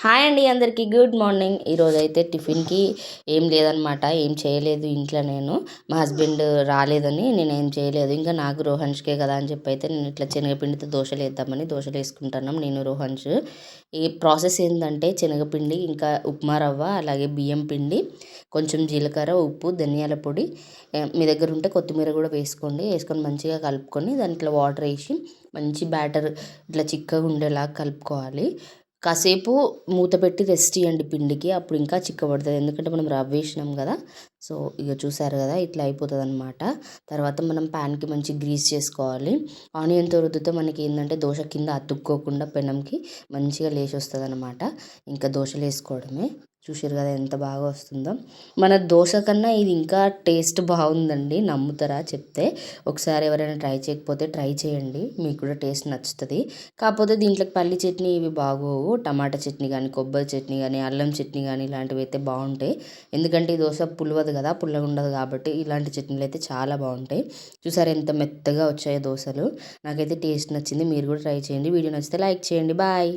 Hi అండి, అందరికీ good morning. ఈరోజైతే టిఫిన్కి ఏం లేదనమాట, ఏం చేయలేదు ఇంట్లో. నేను మా హస్బెండ్ రాలేదని నేను ఏం చేయలేదు. ఇంకా నాకు రోహన్స్కే కదా అని చెప్పి అయితే నేను ఇట్లా శనగపిండితో దోశలు వేద్దామని దోశలు వేసుకుంటున్నాం నేను రోహన్స్. ఈ ప్రాసెస్ ఏంటంటే శనగపిండి, ఇంకా ఉప్మా రవ్వ, అలాగే బియ్యం పిండి, కొంచెం జీలకర్ర, ఉప్పు, ధనియాల పొడి, మీ దగ్గర ఉంటే కొత్తిమీర కూడా వేసుకొని మంచిగా కలుపుకొని దాంట్లో వాటర్ వేసి మంచి బ్యాటర్ ఇట్లా చిక్కగా ఉండేలా కలుపుకోవాలి. కాసేపు మూత పెట్టి రెస్ట్ ఇవ్వండి పిండికి, అప్పుడు ఇంకా చిక్కబడుతుంది. ఎందుకంటే మనం రవ్వ వేసినాం కదా. సో ఇక చూసారు కదా, ఇట్లా అయిపోతుంది అనమాట. తర్వాత మనం ప్యాన్కి మంచి గ్రీస్ చేసుకోవాలి. ఆనియన్తో రుద్దితే మనకి ఏంటంటే దోశ కింద అతుక్కోకుండా పెనంకి మంచిగా లేచి వస్తుంది అనమాట. ఇంకా దోశలు వేసుకోవడమే. చూసారు కదా ఎంత బాగా వస్తుందో. మన దోశ కన్నా ఇది ఇంకా టేస్ట్ బాగుందండి, నమ్ముతారా చెప్తే. ఒకసారి ఎవరైనా ట్రై చేయకపోతే ట్రై చేయండి, మీకు కూడా టేస్ట్ నచ్చుతుంది. కాకపోతే దీంట్లోకి పల్లి చట్నీ ఇవి బాగోవు. టమాటా చట్నీ కానీ, కొబ్బరి చట్నీ కానీ, అల్లం చట్నీ కానీ ఇలాంటివి అయితే బాగుంటాయి. ఎందుకంటే ఈ దోశ పులవదు కదా, పుల్లగా ఉండదు కాబట్టి ఇలాంటి చట్నీలు అయితే చాలా బాగుంటాయి. చూసారు ఎంత మెత్తగా వచ్చాయో దోశలు. నాకైతే టేస్ట్ నచ్చింది, మీరు కూడా ట్రై చేయండి. వీడియో నచ్చితే లైక్ చేయండి. బాయ్.